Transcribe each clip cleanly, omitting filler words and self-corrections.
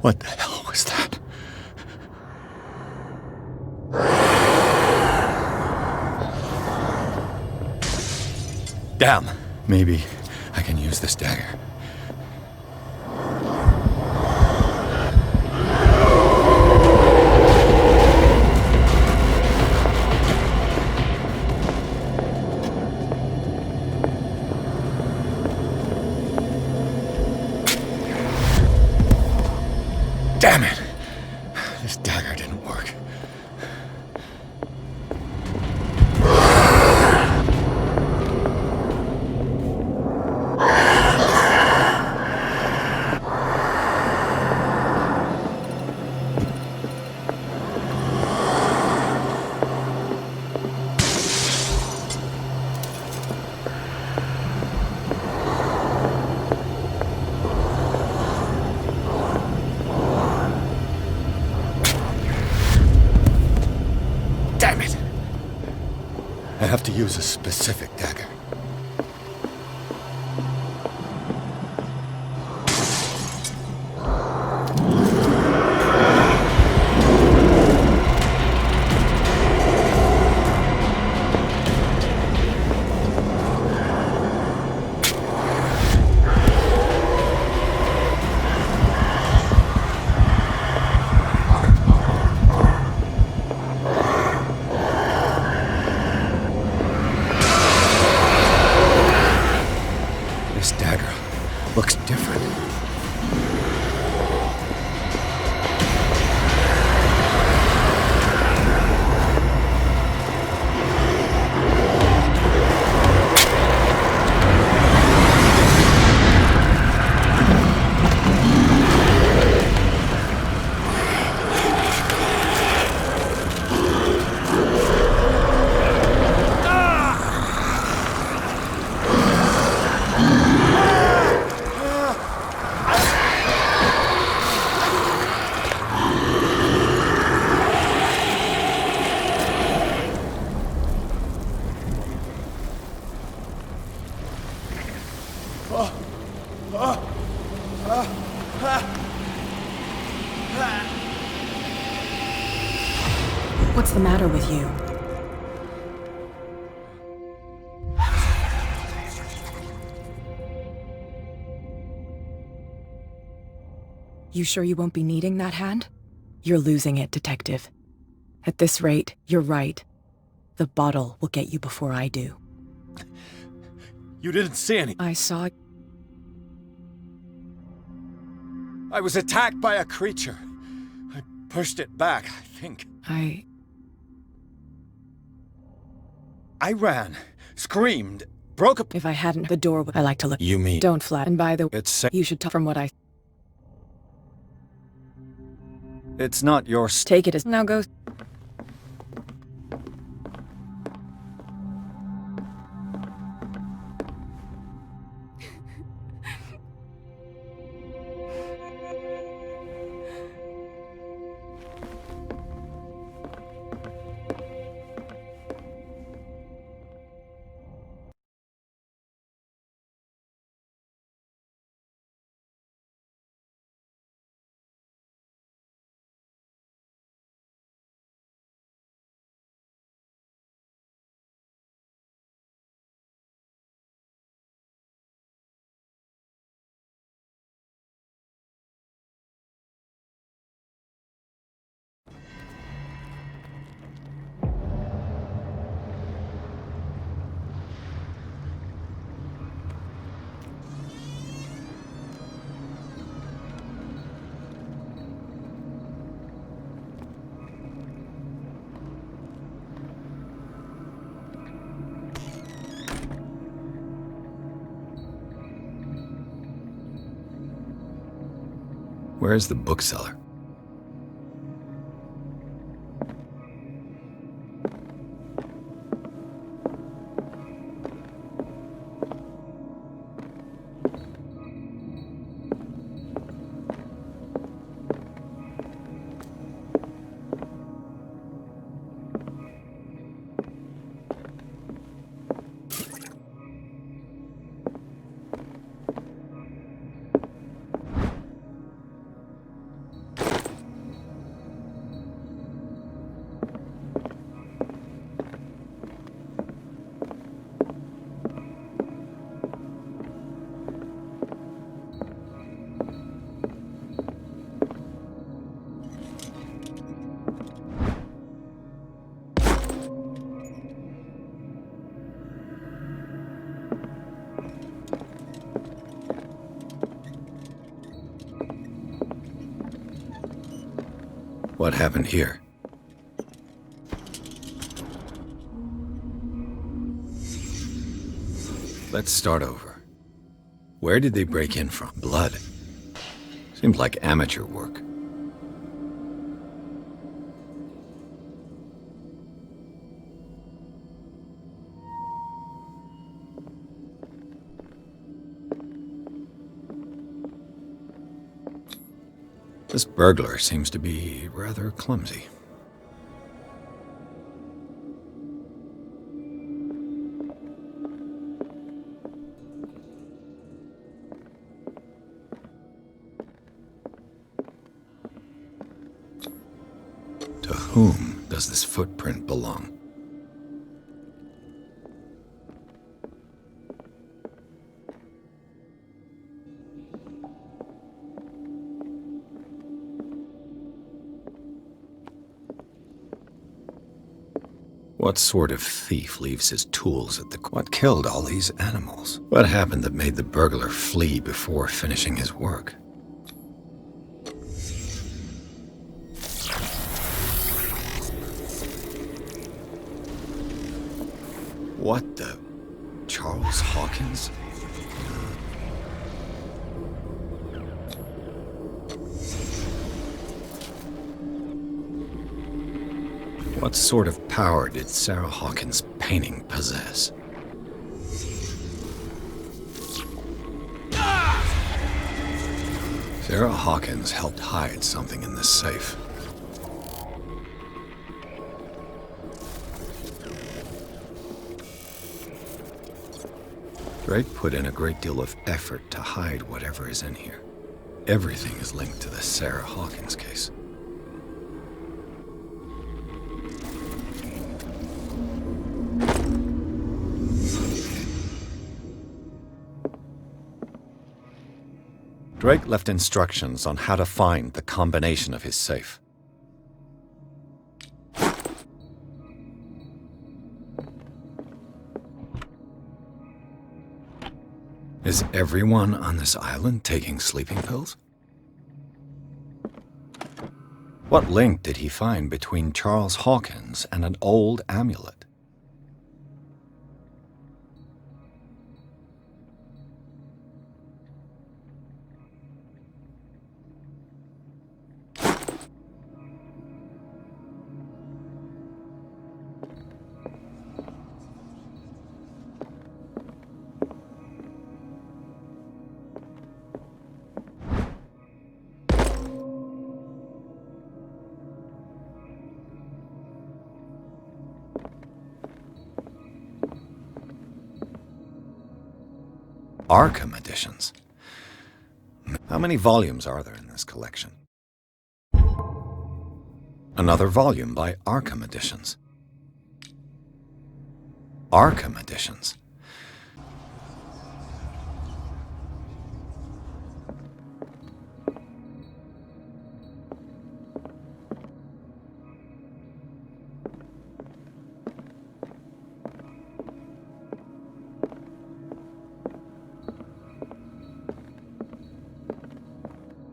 What the hell was that? Damn. Maybe I can use this dagger. Damn it! This dagger didn't work. Damn it! I have to use a specific dagger. This dagger looks different. What's the matter with you? You sure you won't be needing that hand? You're losing it, Detective. At this rate, you're right. The bottle will get you before I do. You didn't see any. I saw... I was attacked by a creature. I pushed it back, I think. I ran, screamed, broke up. If I hadn't, the door would... I like to look... You mean... Don't flatten by the... It's... You should talk from what I... It's not your... Take it as... Now go... Where's the bookseller? What happened here? Let's start over. Where did they break in from? Blood. Seems like amateur work. This burglar seems to be rather clumsy. To whom does this footprint belong? What sort of thief leaves his tools at the... What killed all these animals? What happened that made the burglar flee before finishing his work? What the... Charles Hawkins? What sort of power did Sarah Hawkins' painting possess? Sarah Hawkins helped hide something in this safe. Drake put in a great deal of effort to hide whatever is in here. Everything is linked to the Sarah Hawkins case. Drake left instructions on how to find the combination of his safe. Is everyone on this island taking sleeping pills? What link did he find between Charles Hawkins and an old amulet? Arkham editions. How many volumes are there in this collection? Another volume by Arkham Editions. Arkham Editions.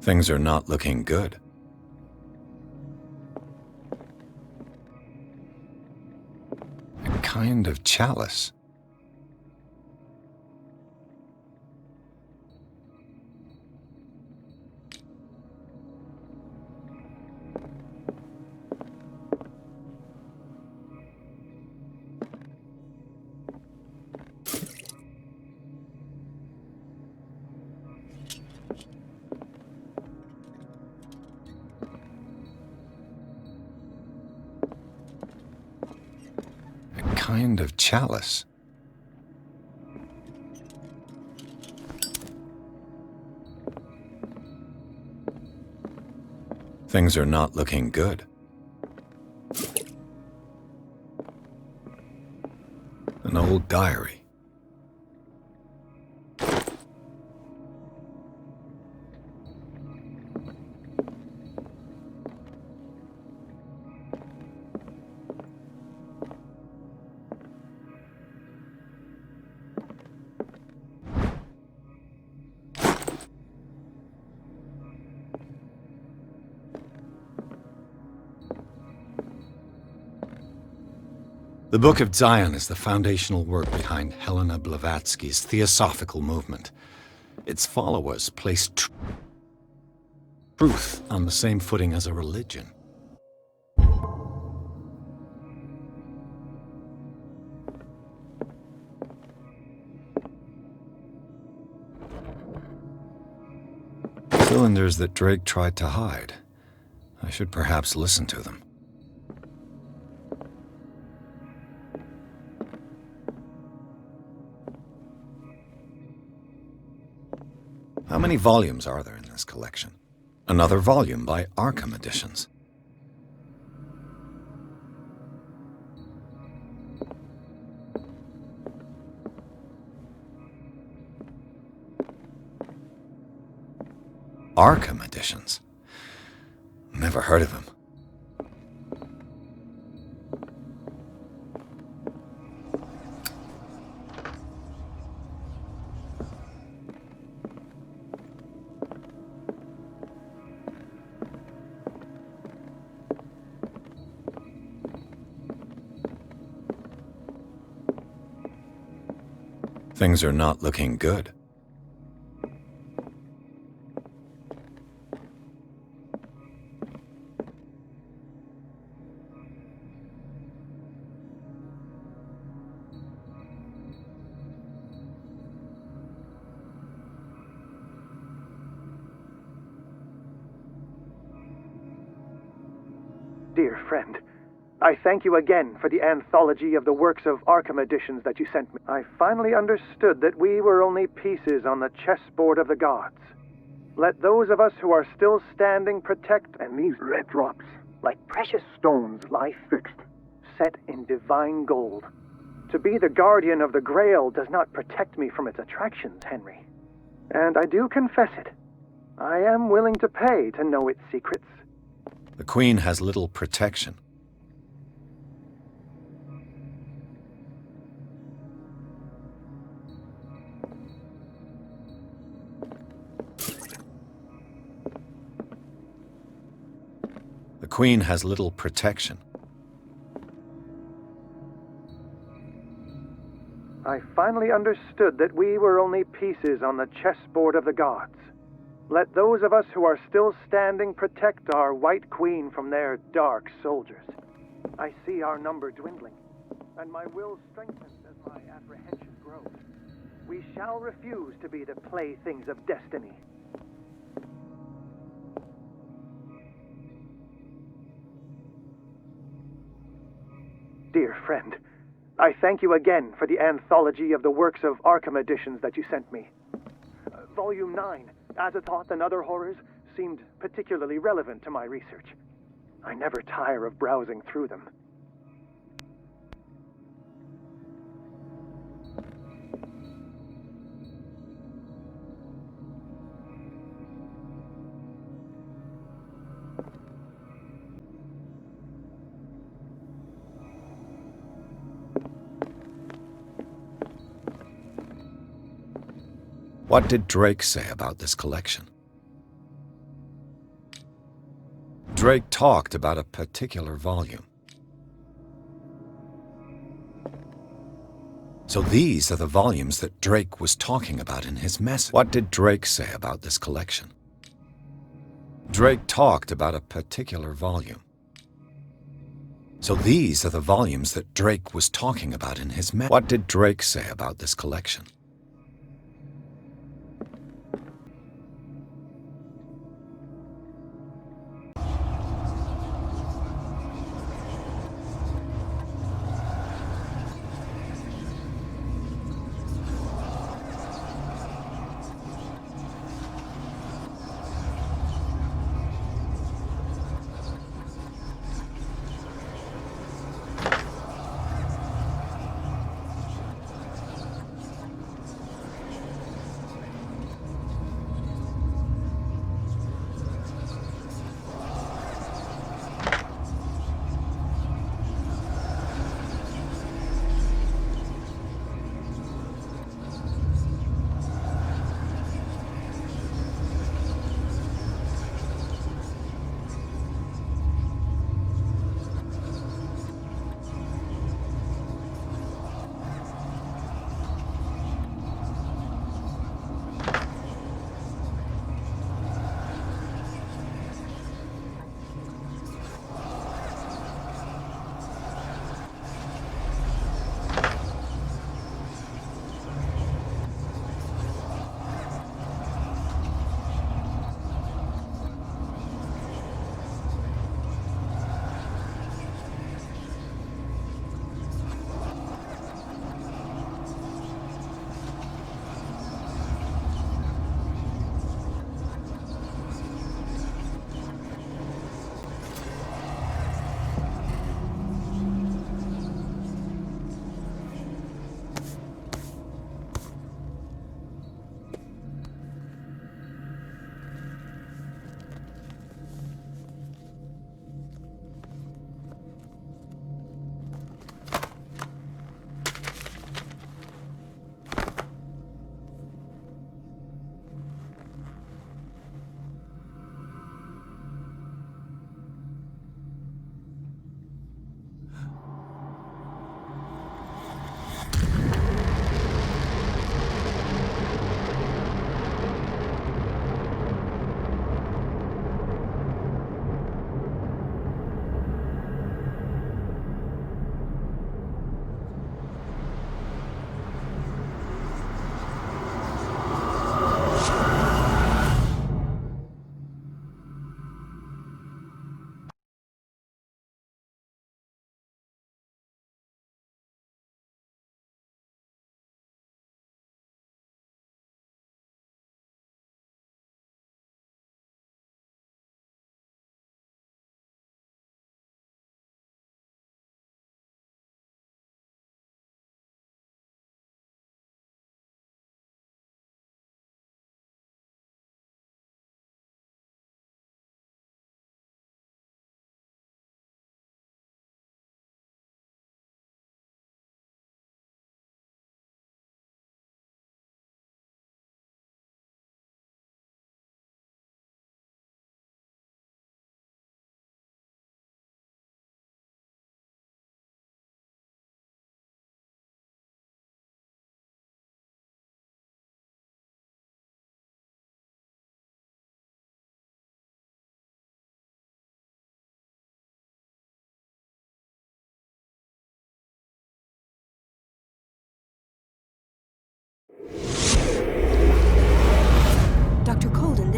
Things are not looking good. A kind of chalice. Kind of chalice. Things are not looking good. An old diary. The Book of Zion is the foundational work behind Helena Blavatsky's theosophical movement. Its followers place truth on the same footing as a religion. Cylinders that Drake tried to hide. I should perhaps listen to them. How many volumes are there in this collection? Another volume by Arkham Editions. Arkham Editions? Never heard of him. Things are not looking good. Dear friend, I thank you again for the anthology of the works of Arkham Editions that you sent me. I finally understood that we were only pieces on the chessboard of the gods. Let those of us who are still standing protect, and these red drops, like precious stones, lie fixed, set in divine gold. To be the guardian of the Grail does not protect me from its attractions, Henry. And I do confess it. I am willing to pay to know its secrets. The Queen has little protection. The Queen has little protection. I finally understood that we were only pieces on the chessboard of the gods. Let those of us who are still standing protect our White Queen from their dark soldiers. I see our number dwindling, and my will strengthens as my apprehension grows. We shall refuse to be the playthings of destiny. Dear friend, I thank you again for the anthology of the works of Arkham Editions that you sent me. Volume 9, Azathoth and Other Horrors, seemed particularly relevant to my research. I never tire of browsing through them. What did Drake say about this collection? Drake talked about a particular volume. So these are the volumes that Drake was talking about in his message. What did Drake say about this collection? Drake talked about a particular volume. So these are the volumes that Drake was talking about in his message. What did Drake say about this collection?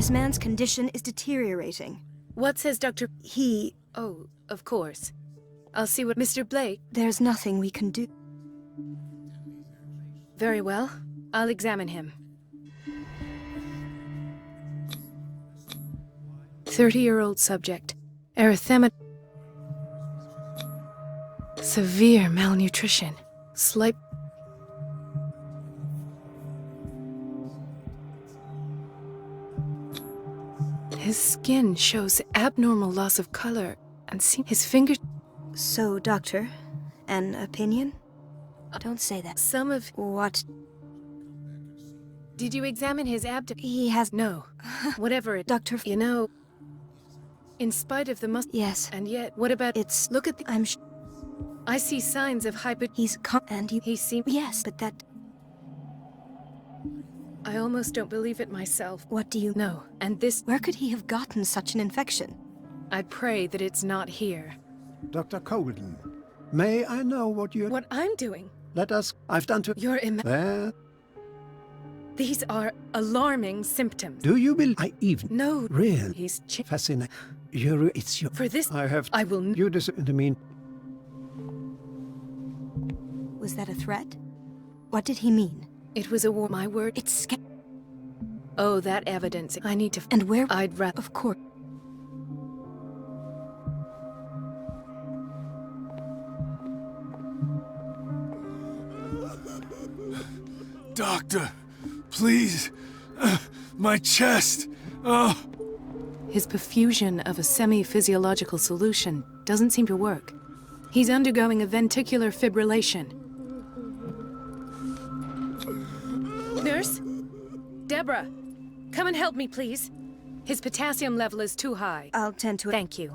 This man's condition is deteriorating. What says Dr. He... Oh, of course. I'll see what Mr. Blake... There's nothing we can do. Very well. I'll examine him. 30-year-old subject. Erythema... Severe malnutrition. Slight... His skin shows abnormal loss of color, and his fingers... So, Doctor, an opinion? Don't say that. Some of... What? Did you examine his abdomen? He has... No. Whatever it... Doctor... You know... In spite of the Yes. And yet, what about... It's... Look at the... I'm I see signs of hyper... He's and you... He seems... Yes, but that... I almost don't believe it myself. What do you... No, and this... Where could he have gotten such an infection? I pray that it's not here. Dr. Colden, may I know what you're... What I'm doing? Let us... I've done to... You're There... These are alarming symptoms. Do you believe... I even... No. Really? He's... Fascinating. It's your... For this... I will... You to mean... Was that a threat? What did he mean? It was a war... My word... It's... Oh, that evidence. I need to... And where... I'd rather... Of course. Doctor, please. My chest. Oh. His perfusion of a semi-physiological solution doesn't seem to work. He's undergoing a ventricular fibrillation. Nurse? Deborah, come and help me, please. His potassium level is too high. I'll tend to it. Thank you.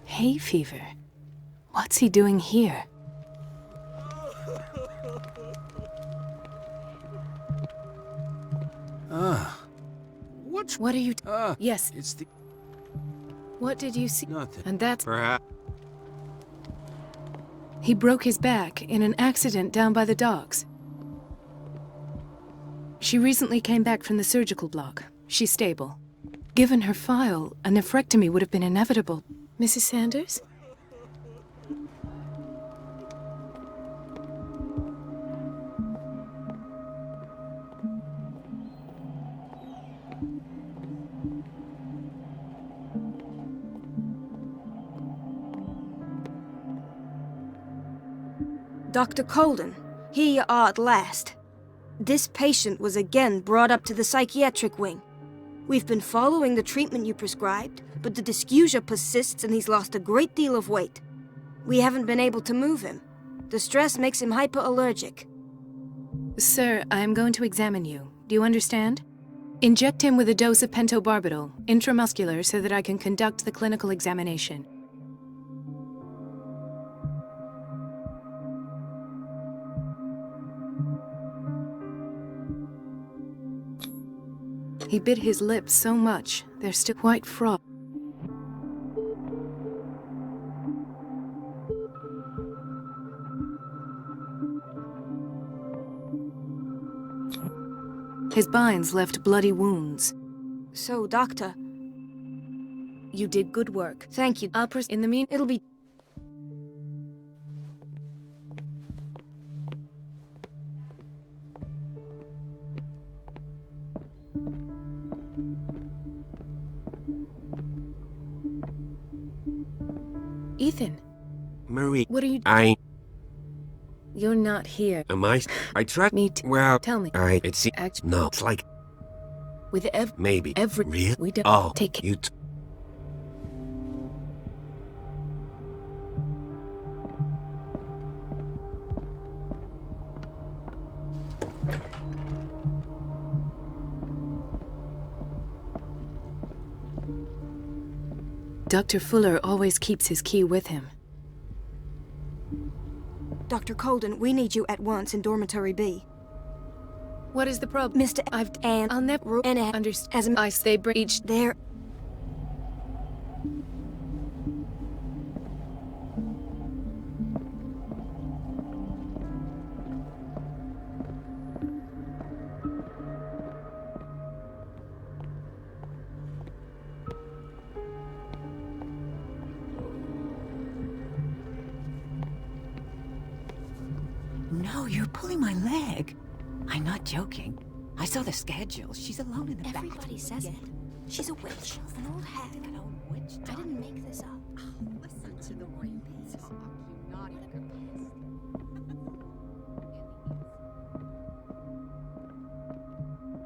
Hay fever? What's he doing here? What are you... Yes. It's the... What did you see? Nothing. And that's... Perhaps... He broke his back in an accident down by the docks. She recently came back from the surgical block. She's stable. Given her file, a nephrectomy would have been inevitable. Mrs. Sanders? Dr. Colden, here you are at last. This patient was again brought up to the psychiatric wing. We've been following the treatment you prescribed, but the dysgeusia persists and he's lost a great deal of weight. We haven't been able to move him. The stress makes him hyperallergic. Sir, I am going to examine you. Do you understand? Inject him with a dose of pentobarbital, intramuscular, so that I can conduct the clinical examination. He bit his lips so much, they're still quite frothy. His binds left bloody wounds. So, Doctor... You did good work. Thank you. In the It'll be... Ethan, Marie, what are you... You're not here. Am I? I tried. Me too. Well, Tell me. It's... Actually, No, it's like... with Maybe. Real? We don't... Oh, take it. you... Dr. Fuller always keeps his key with him. Dr. Colden, we need you at once in Dormitory B. What is the problem? Mr. I'll never understand. As I say breach there. No, you're pulling my leg. I'm not joking. I saw the schedule. She's alone in the back. Everybody says it. She's a witch, an old hag. An old witch. I didn't make this up. Listen to the rapists. You naughty girl.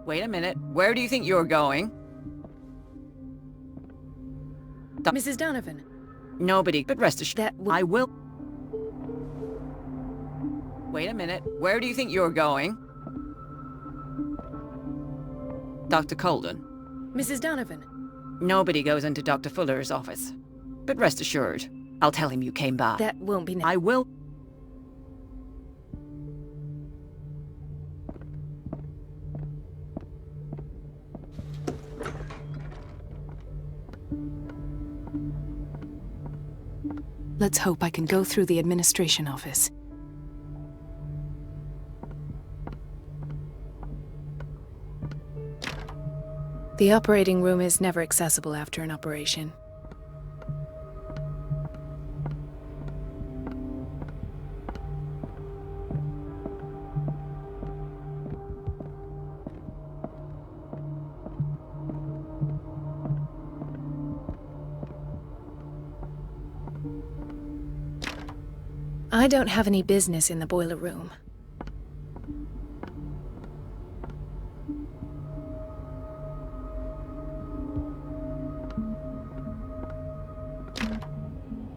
Wait a minute. Where do you think you're going? Mrs. Donovan. Nobody, but rest assured. I will. Wait a minute. Where do you think you're going? Dr. Colden. Mrs. Donovan. Nobody goes into Dr. Fuller's office. But rest assured, I'll tell him you came by. That won't be I will. Let's hope I can go through the administration office. The operating room is never accessible after an operation. I don't have any business in the boiler room.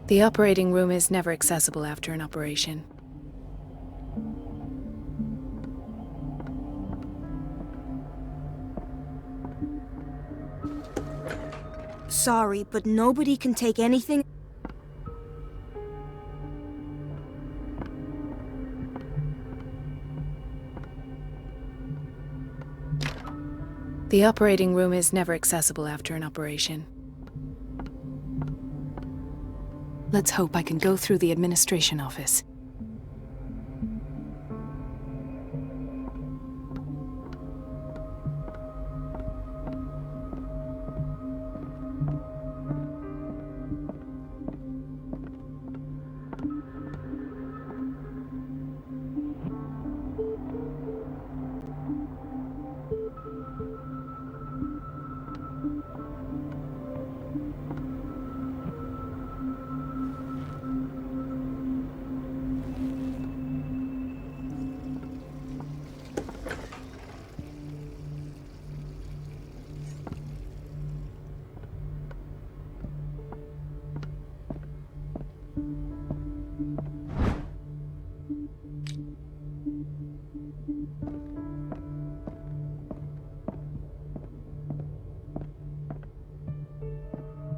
The operating room is never accessible after an operation. Sorry, but nobody can take anything. The operating room is never accessible after an operation. Let's hope I can go through the administration office.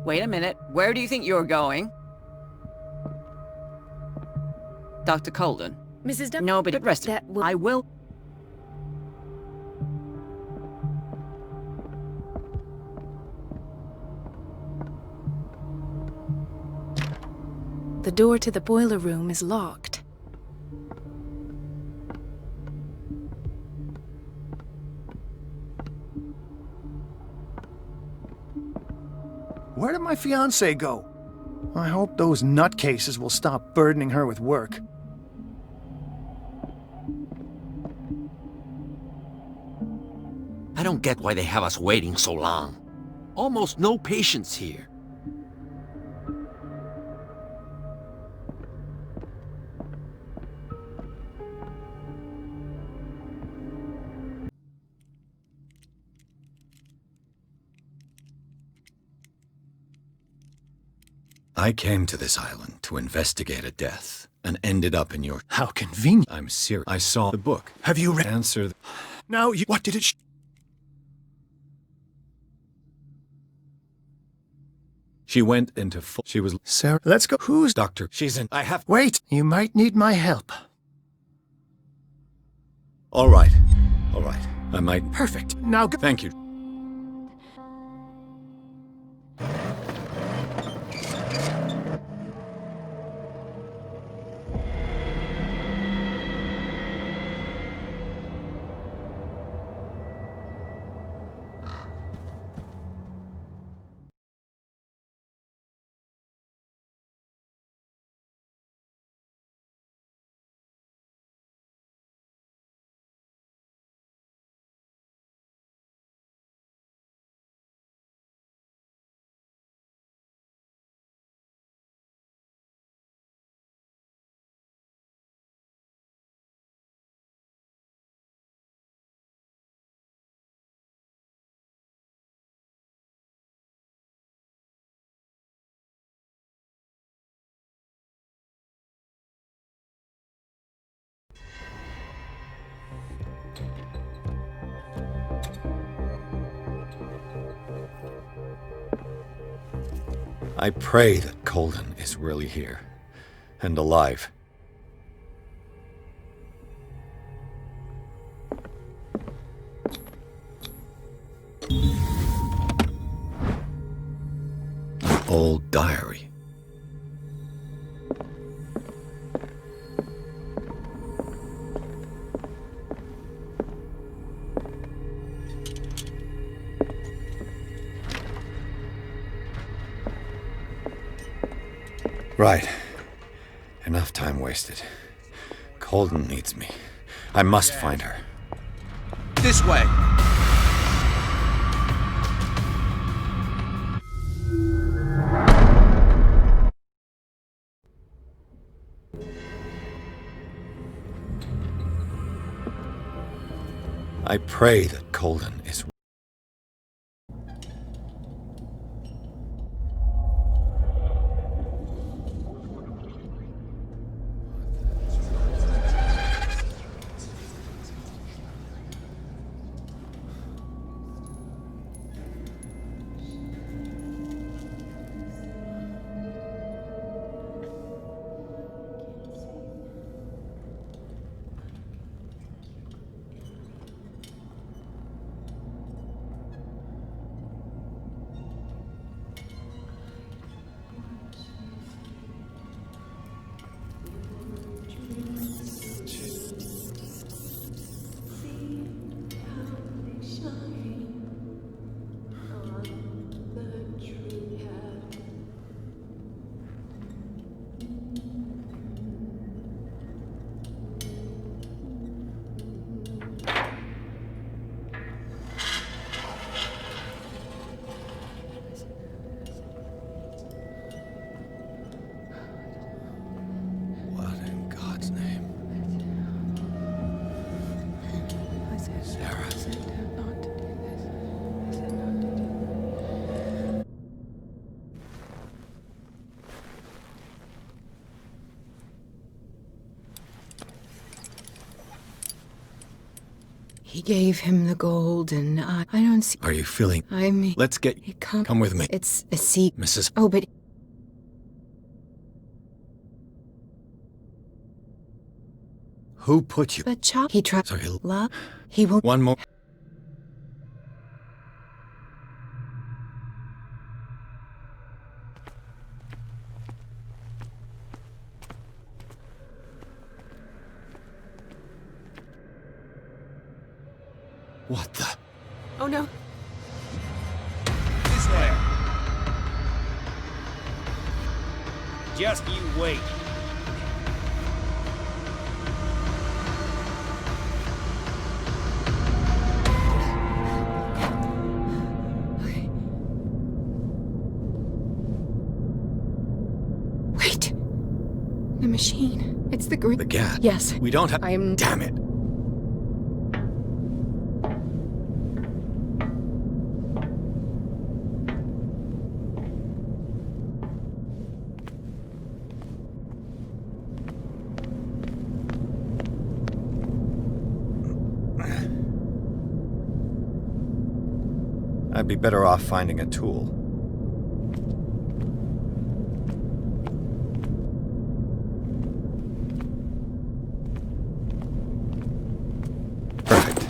Wait a minute. Where do you think you're going? Dr. Colden. Mrs. Donovan. Nobody, but rest. I will. The door to the boiler room is locked. Where did my fiancé go? I hope those nutcases will stop burdening her with work. I don't get why they have us waiting so long. Almost no patients here. I came to this island to investigate a death, and ended up in your... How convenient. I'm serious. I saw the book. Have you read... Answer... Now, what did it... She went into full... She was... Sarah, let's go. Who's... Doctor, she's in... I have... Wait, you might need my help. All right. All right. I might... Perfect. Now go. Thank you. I pray that Colden is really here. And alive. An old diary. Right. Enough time wasted. Colden needs me. I must find her. This way! I pray that Colden is... He gave him the gold, and I don't see... Are you feeling... I mean... Let's get... Come with me. It's a secret. Mrs. Oh, but... Who put you... But Chop... He tried... Sorry. Love... He will... One more... What the... Oh, no. This way! Just you wait. Wait. The machine. It's the green... The gas. Yes. We don't have... I'm... Damn it. I'd be better off finding a tool. Perfect.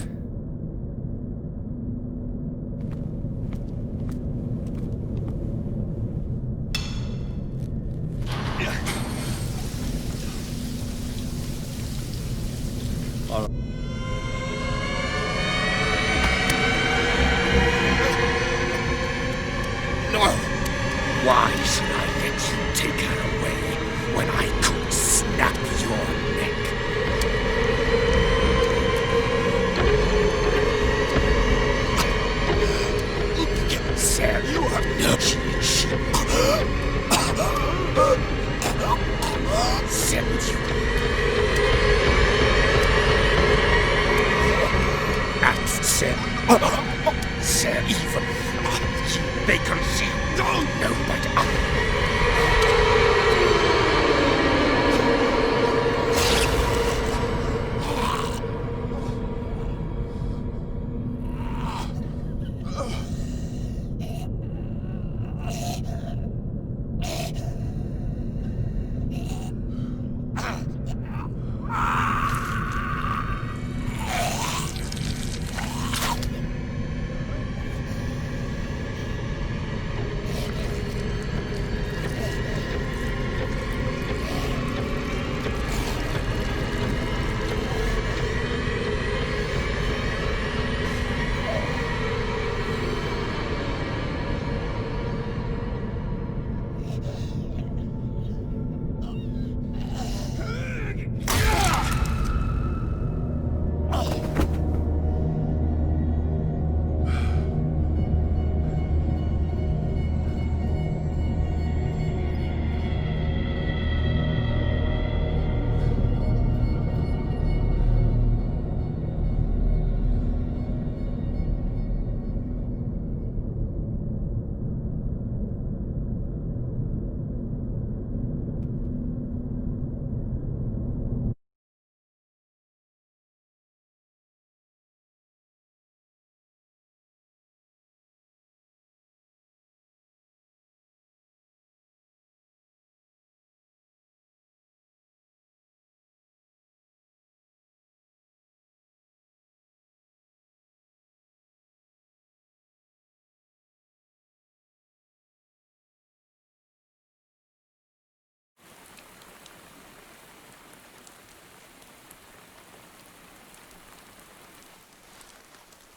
Sir, sir, even they can see nobody.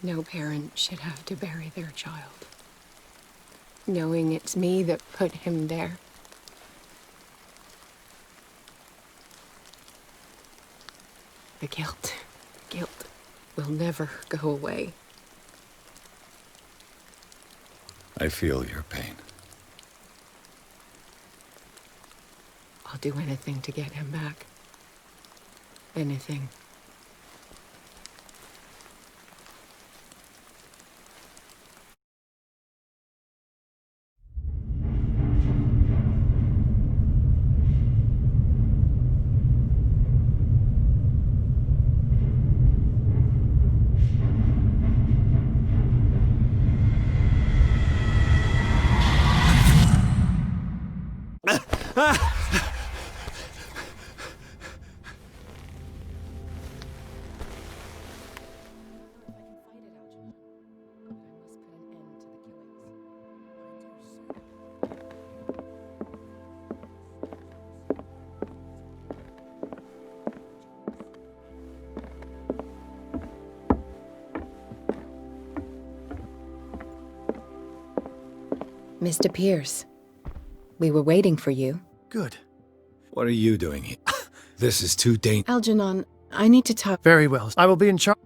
No parent should have to bury their child, knowing it's me that put him there. The guilt will never go away. I feel your pain. I'll do anything to get him back. Anything. Mr. Pierce, we were waiting for you. Good. What are you doing here? This is too dangerous. Algernon, I need to talk. Very well. I will be in charge.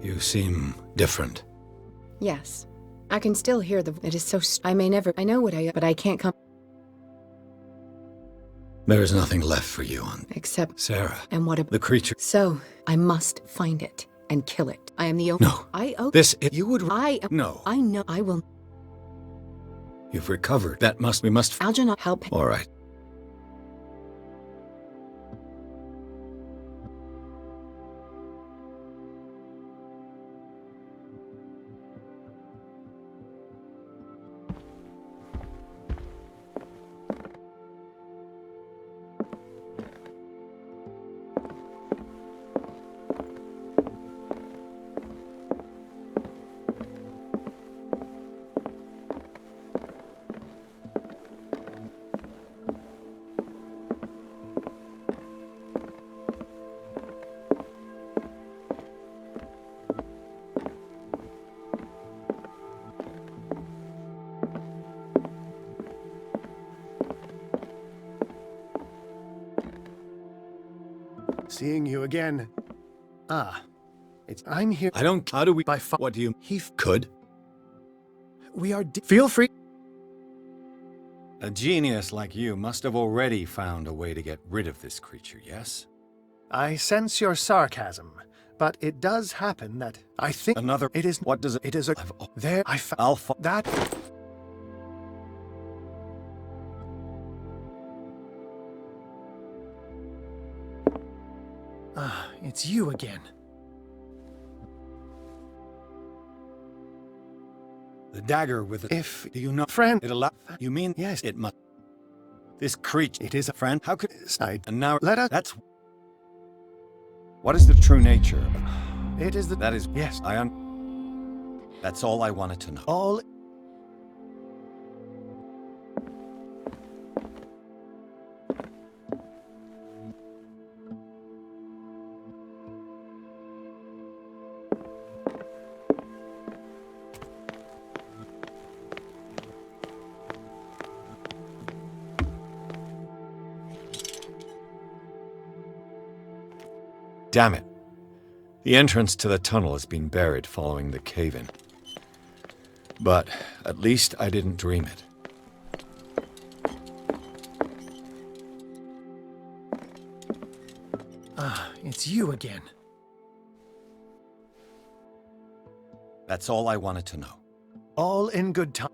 You seem different. Yes. I can still hear the... It is so... I may never... I know what I... But I can't come... There is nothing left for you on... Except... Sarah. And what a... The creature... So, I must find it and kill it. I am the only... No. You would... No. I know. I will... You've recovered. We must... Algernon, help him. All right. Seeing you again. I'm here. I don't... How do we... What do you... He could? We are... Feel free. A genius like you must have already found a way to get rid of this creature, yes? I sense your sarcasm, but it does happen that I think Another... It is... What does it... It is a... There... That... it's you again. The dagger with it. If... Do you know... Friend... It allow... You mean... Yes, it must... This creature... It is a friend. How could... And now... Let us... That's... What is the true nature? It is the... That is... Yes. That's all I wanted to know. All... Damn it. The entrance to the tunnel has been buried following the cave-in. But at least I didn't dream it. It's you again. That's all I wanted to know. All in good time.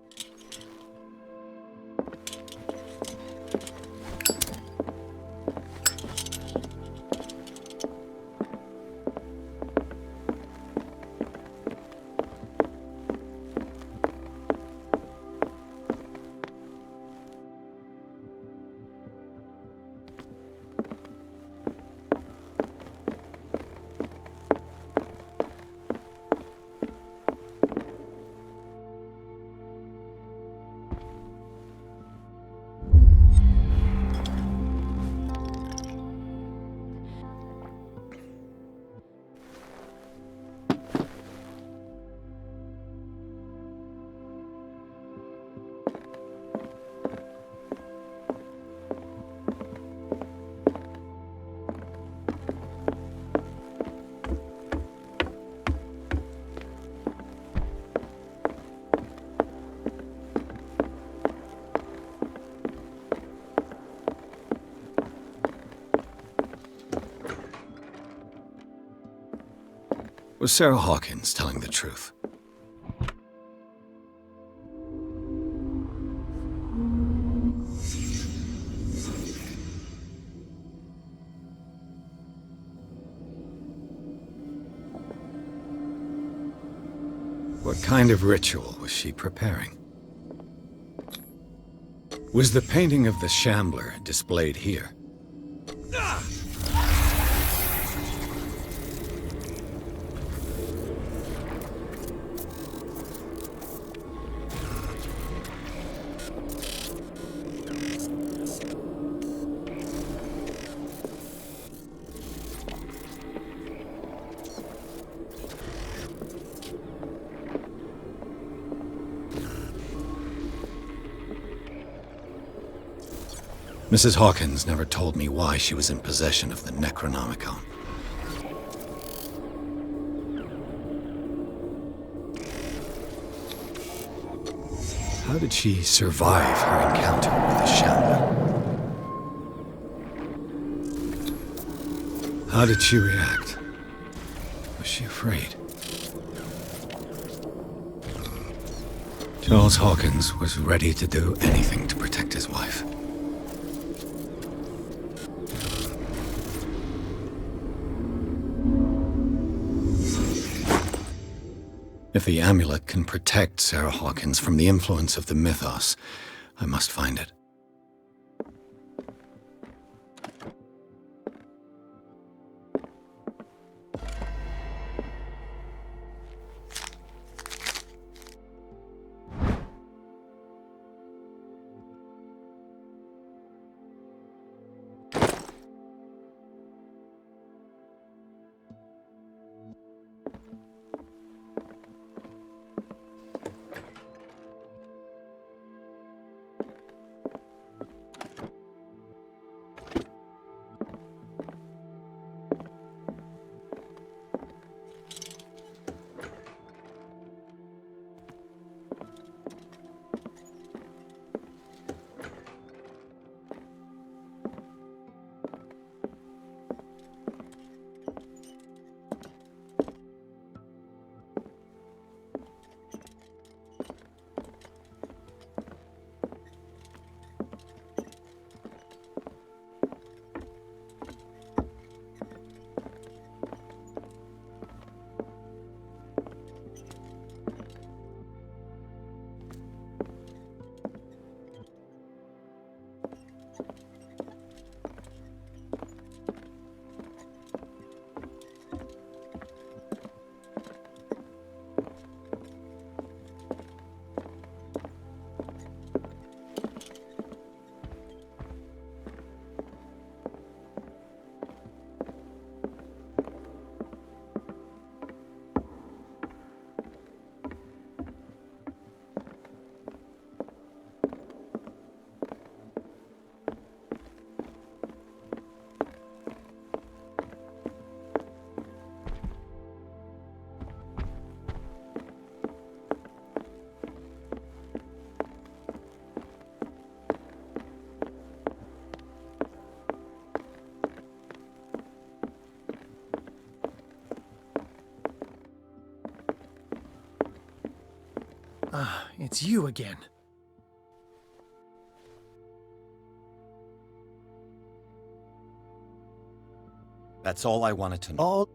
Was Sarah Hawkins telling the truth? What kind of ritual was she preparing? Was the painting of the Shambler displayed here? Mrs. Hawkins never told me why she was in possession of the Necronomicon. How did she survive her encounter with the Shambler? How did she react? Was she afraid? Charles Hawkins was ready to do anything to protect his wife. If the amulet can protect Sarah Hawkins from the influence of the mythos, I must find it. It's you again. That's all I wanted to know. All...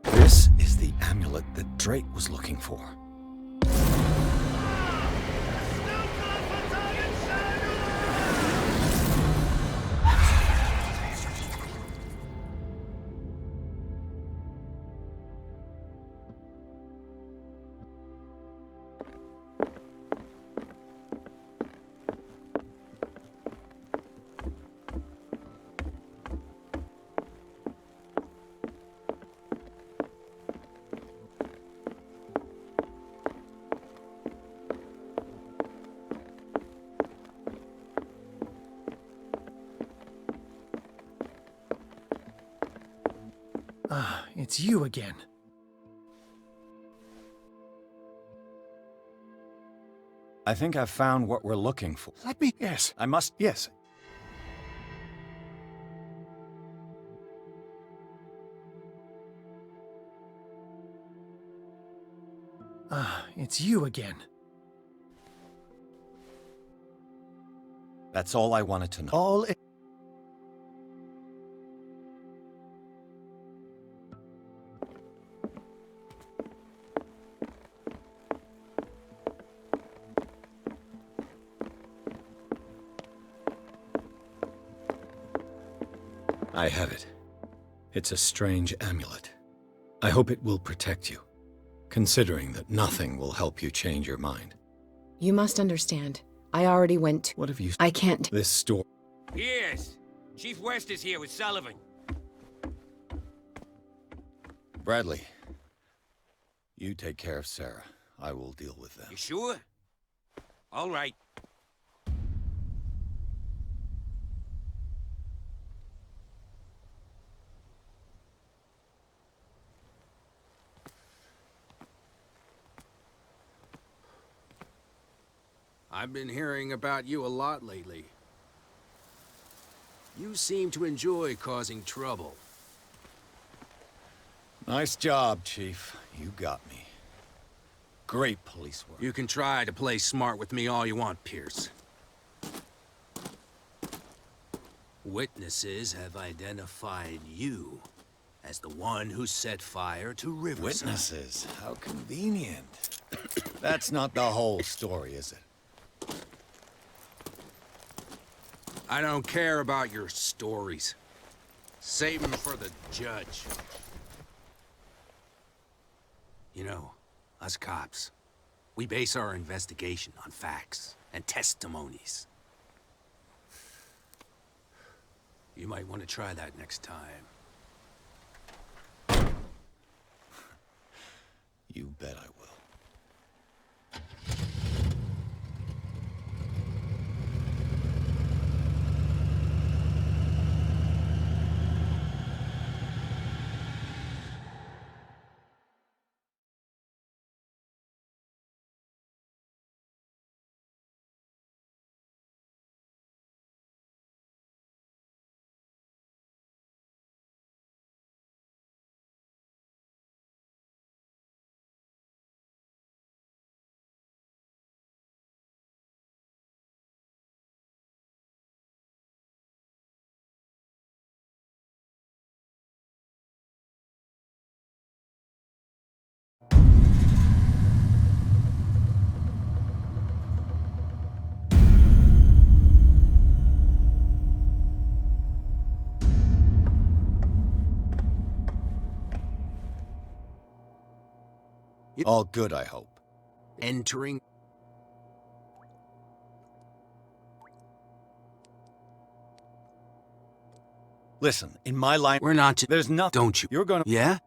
This is the amulet that Drake was looking for. It's you again. I think I've found what we're looking for. Let me... Yes. I must... Yes. It's you again. That's all I wanted to know. All... I have it. It's a strange amulet. I hope it will protect you, considering that nothing will help you change your mind. You must understand. I already went to... What have you... I can't... This store... Yes. Chief West is here with Sullivan. Bradley, you take care of Sarah. I will deal with them. You sure? All right. I've been hearing about you a lot lately. You seem to enjoy causing trouble. Nice job, Chief. You got me. Great police work. You can try to play smart with me all you want, Pierce. Witnesses have identified you as the one who set fire to Riverside. Witnesses? How convenient. That's not the whole story, is it? I don't care about your stories. Save them for the judge. You know, us cops, we base our investigation on facts and testimonies. You might want to try that next time. You bet I will. All good, I hope. Entering. Listen, in my line... We're not... There's nothing... Don't you? You're gonna... Yeah?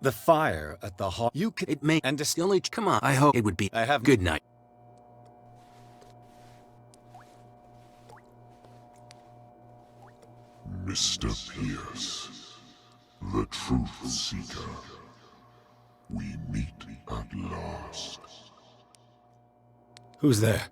The fire at the hall... You could... It may... And the only... Come on. I hope it would be... I have... Good night. Mr. Pierce, the Truth Seeker. We meet at last. Who's there?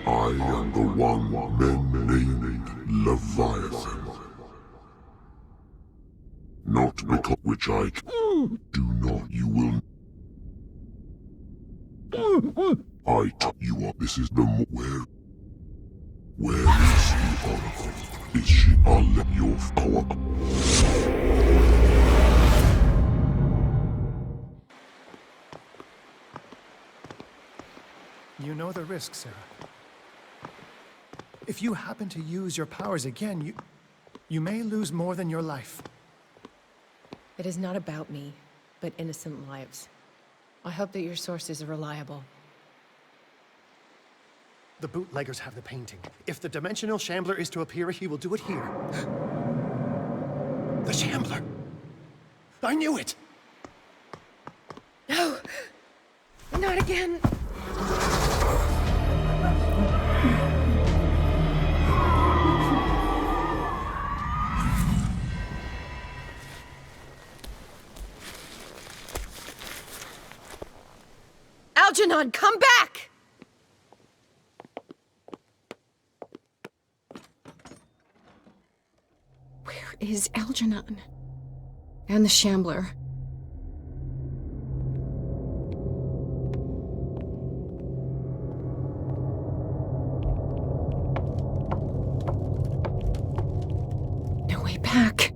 I am the one men named Leviathan. Not because which I do not, you will. You are. This is the where is the oracle? Is she? I'll let your power. You know the risk, Sarah. If you happen to use your powers again, you may lose more than your life. It is not about me, but innocent lives. I hope that your sources are reliable. The bootleggers have the painting. If the Dimensional Shambler is to appear, he will do it here. The Shambler! I knew it! No! Not again! Algernon, come back! Where is Algernon? And the Shambler? No way back.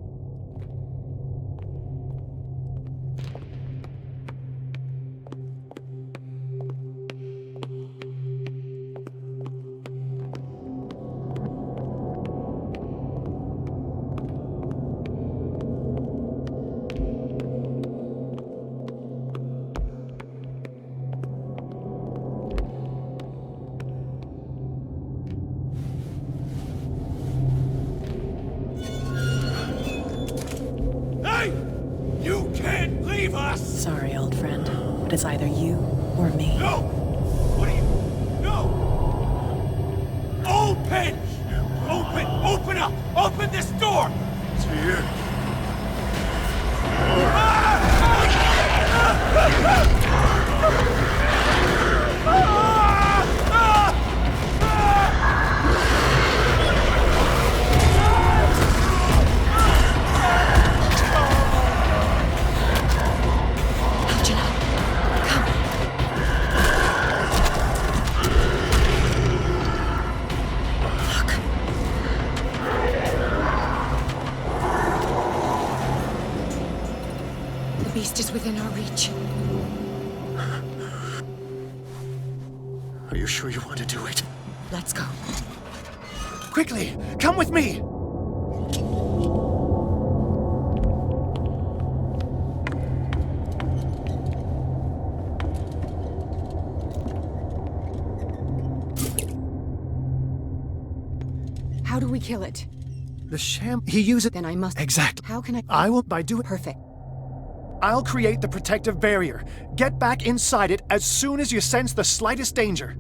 Sorry, old friend, but it's either you or me. No! What are you... No! Open! Open up! Open this door! It's here. within our reach. Are you sure you want to do it? Let's go. Quickly, come with me! How do we kill it? The he uses it. Then I must. Exactly. How can I? I will by doing. Perfect. I'll create the protective barrier. Get back inside it as soon as you sense the slightest danger.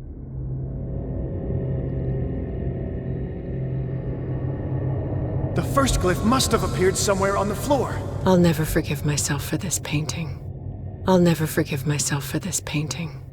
The first glyph must have appeared somewhere on the floor. I'll never forgive myself for this painting. I'll never forgive myself for this painting.